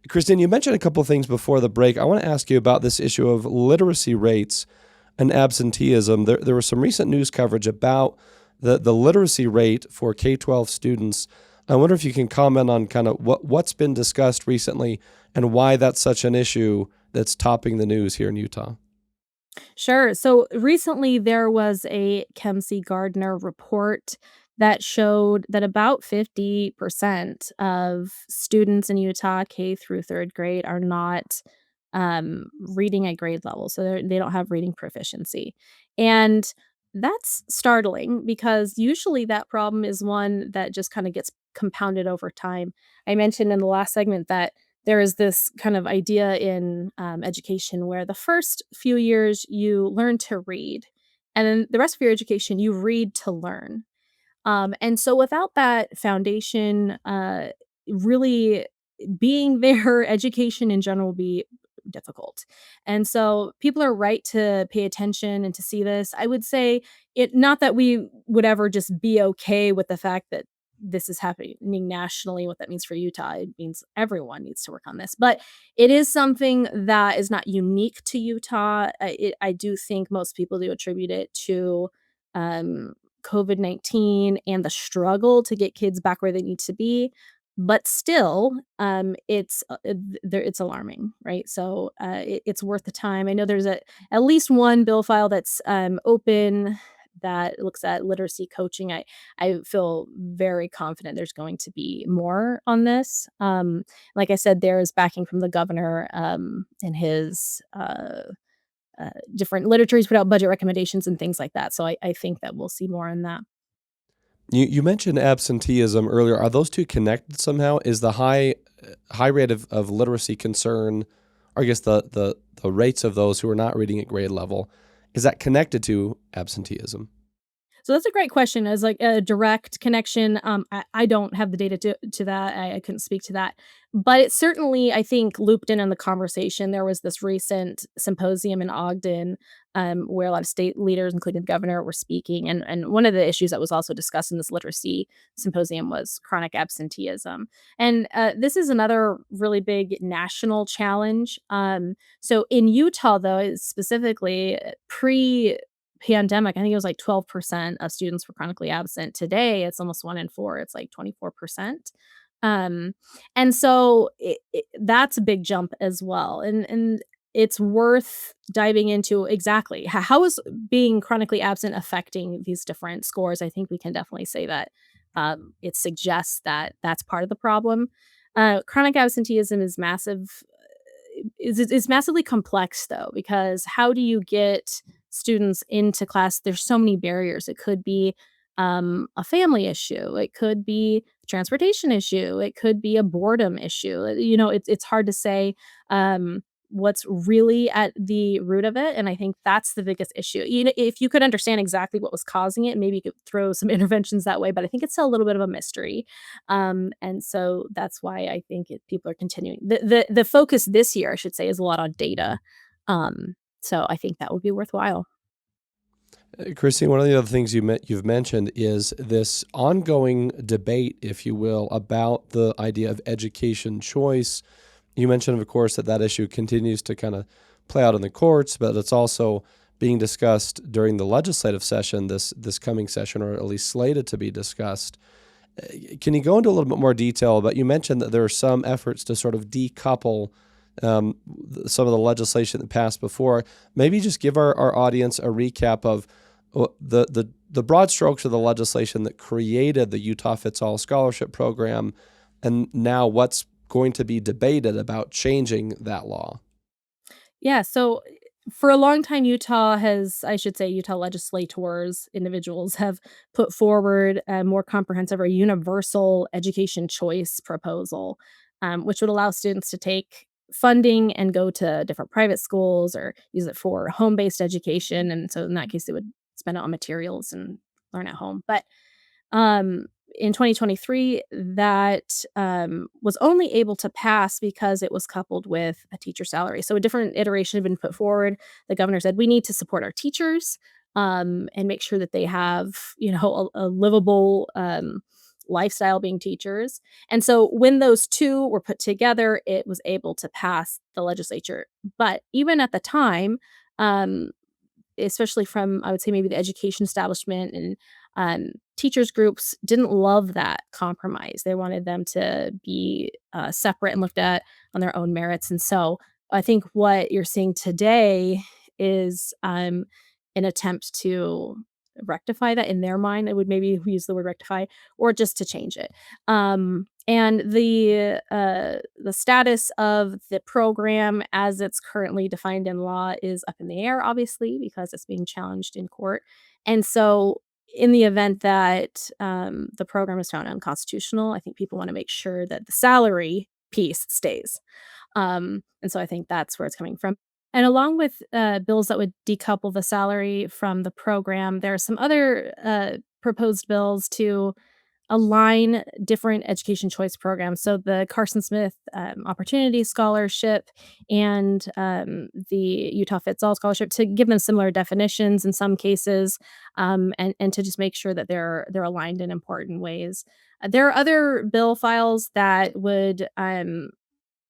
Christine, you mentioned a couple of things before the break. I want to ask you about this issue of literacy rates and absenteeism. There was some recent news coverage about the literacy rate for K-12 students. I wonder if you can comment on kind of what's been discussed recently and why that's such an issue that's topping the news here in Utah. Sure. So recently there was a Kemsey Gardner report that showed that about 50% of students in Utah K through 3rd grade are not reading at grade level. So they don't have reading proficiency. And that's startling because usually that problem is one that just kind of gets compounded over time. I mentioned in the last segment that there is this kind of idea in education where the first few years you learn to read, and then the rest of your education you read to learn. And so without that foundation, really being there, education in general will be difficult. And so people are right to pay attention and to see this. I would say it not that we would ever just be okay with the fact that this is happening nationally. What that means for Utah, it means everyone needs to work on this. But it is something that is not unique to Utah. I do think most people do attribute it to um, COVID-19 and the struggle to get kids back where they need to be. But still, it's alarming, right? So, it's worth the time. I know there's at least one bill file that's, open that looks at literacy coaching. I feel very confident there's going to be more on this. Like I said, there's backing from the governor, and his, different literature. He's put out budget recommendations and things like that. So I think that we'll see more on that. You mentioned absenteeism earlier. Are those two connected somehow? Is the high rate of literacy concern, or I guess the rates of those who are not reading at grade level, is that connected to absenteeism? So that's a great question. As like a direct connection, I don't have the data to that. I couldn't speak to that, but it certainly I think looped in the conversation. There was this recent symposium in Ogden where a lot of state leaders, including the governor, were speaking, and one of the issues that was also discussed in this literacy symposium was chronic absenteeism, and this is another really big national challenge. So in Utah, though, specifically pre pandemic, I think it was like 12% of students were chronically absent. Today, it's almost 1 in 4. It's like 24%. Um, and so that's a big jump as well. And it's worth diving into exactly how is being chronically absent affecting these different scores. I think we can definitely say that it suggests that that's part of the problem. Chronic absenteeism is massive is massively complex though, because how do you get students into class? There's so many barriers. It could be a family issue. It could be a transportation issue. It could be a boredom issue. It's hard to say what's really at the root of it. And I think that's the biggest issue. If you could understand exactly what was causing it, maybe you could throw some interventions that way. But I think it's still a little bit of a mystery. And so that's why I think people are continuing. The focus this year, I should say, is a lot on data. So I think that would be worthwhile. Christine, one of the other things you've mentioned is this ongoing debate, if you will, about the idea of education choice. You mentioned, of course, that issue continues to kind of play out in the courts, but it's also being discussed during the legislative session, this coming session, or at least slated to be discussed. Can you go into a little bit more detail about? You mentioned that there are some efforts to sort of decouple some of the legislation that passed before. Maybe just give our audience a recap of the broad strokes of the legislation that created the Utah Fits All scholarship program, and now what's going to be debated about changing that law. Yeah, so for a long time, I should say, Utah legislators, individuals have put forward a more comprehensive or universal education choice proposal, which would allow students to take funding and go to different private schools or use it for home based education. And so in that case, they would spend it on materials and learn at home. But um, in 2023, that was only able to pass because it was coupled with a teacher salary. So a different iteration had been put forward. The governor said we need to support our teachers and make sure that they have, a livable lifestyle being teachers. And so when those 2 were put together, it was able to pass the legislature. But even at the time, um, especially from, I would say, maybe the education establishment and teachers groups didn't love that compromise. They wanted them to be separate and looked at on their own merits. And so I think what you're seeing today is an attempt to rectify that in their mind. I would maybe use the word rectify, or just to change it. And the status of the program as it's currently defined in law is up in the air, obviously, because it's being challenged in court. And so, in the event that the program is found unconstitutional, I think people want to make sure that the salary piece stays. And so I think that's where it's coming from. And along with bills that would decouple the salary from the program, there are some other proposed bills to align different education choice programs. So the Carson Smith Opportunity Scholarship and the Utah Fits All Scholarship, to give them similar definitions in some cases, and to just make sure that they're aligned in important ways. There are other bill files that would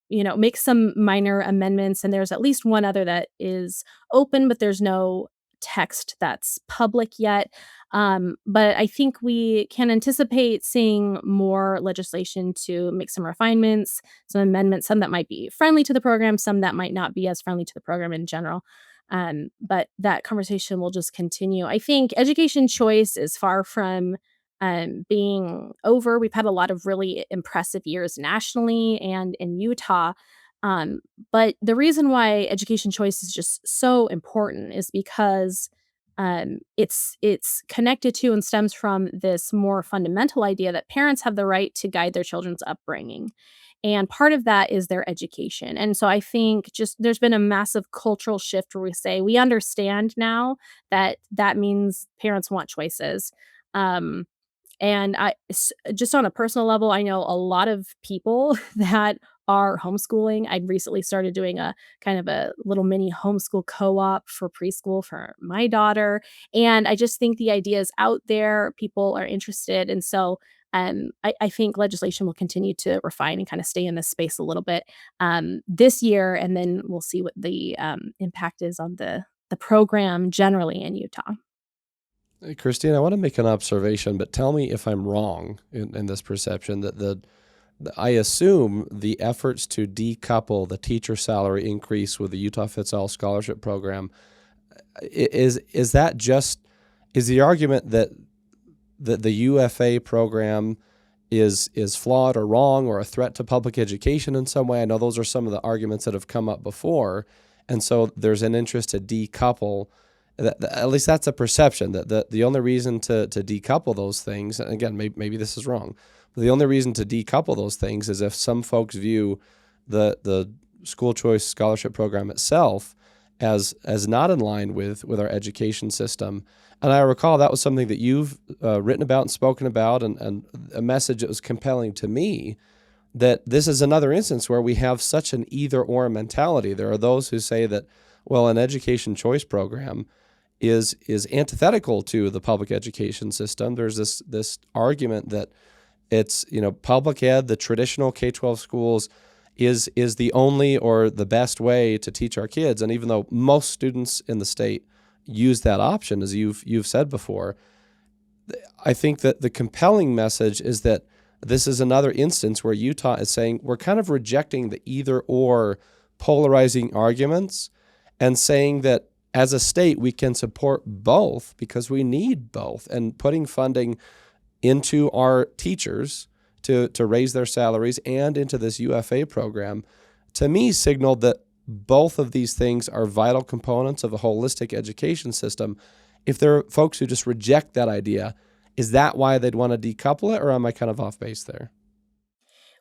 make some minor amendments, and there's at least one other that is open, but there's no text that's public yet. But I think we can anticipate seeing more legislation to make some refinements, some amendments, some that might be friendly to the program, some that might not be as friendly to the program in general. But that conversation will just continue. I think education choice is far from being over. We've had a lot of really impressive years nationally and in Utah. Um, but the reason why education choice is just so important is because it's connected to and stems from this more fundamental idea that parents have the right to guide their children's upbringing. And part of that is their education. And so I think just there's been a massive cultural shift where we say we understand now that that means parents want choices. Um, and just on a personal level, I know a lot of people that are homeschooling. I recently started doing a kind of a little mini homeschool co-op for preschool for my daughter, and I just think the idea is out there, people are interested, and so, I think legislation will continue to refine and kinda stay in this space a little bit, this year, and then we'll see what the, impact is on the program generally in Utah. Hey, Christine, I want to make an observation, but tell me if I'm wrong in this perception that I assume the efforts to decouple the teacher salary increase with the Utah Fits All scholarship program is that just is the argument that the UFA program is flawed or wrong or a threat to public education in some way? I know those are some of the arguments that have come up before, and so there's an interest to decouple. At least that's a perception that the only reason to decouple those things, and again, maybe this is wrong, but the only reason to decouple those things is if some folks view the school choice scholarship program itself as not in line with our education system. And I recall that was something that you've written about and spoken about, and a message that was compelling to me, that this is another instance where we have such an either or mentality. There are those who say that, well, an education choice program is antithetical to the public education system. There's this argument that it's, public ed, the traditional K-12 schools is the only or the best way to teach our kids. And even though most students in the state use that option, as you've said before, I think that the compelling message is that this is another instance where Utah is saying we're kind of rejecting the either or polarizing arguments and saying that as a state we can support both because we need both, and putting funding into our teachers to raise their salaries and into this UFA program, to me, signaled that both of these things are vital components of a holistic education system. If there are folks who just reject that idea, is that why they'd want to decouple it, or am I kind of off base there?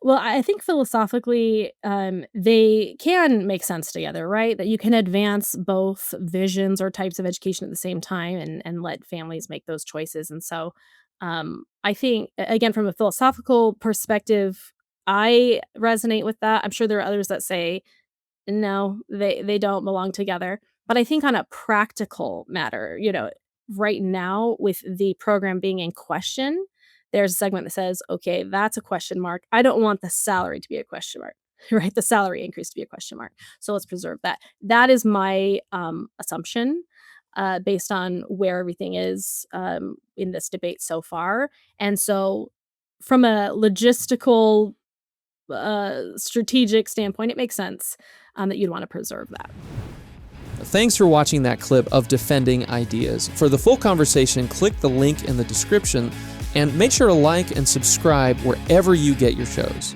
Well, I think philosophically, they can make sense together, right? That you can advance both visions or types of education at the same time, and let families make those choices. And so, I think, again, from a philosophical perspective, I resonate with that. I'm sure there are others that say no, they don't belong together. But I think on a practical matter, right now with the program being in question, there's a segment that says, okay, that's a question mark. I don't want the salary to be a question mark. Right, the salary increase to be a question mark. So let's preserve that. That is my assumption based on where everything is in this debate so far. And so, from a logistical, strategic standpoint, it makes sense that you'd want to preserve that. Thanks for watching that clip of Defending Ideas. For the full conversation, click the link in the description and make sure to like and subscribe wherever you get your shows.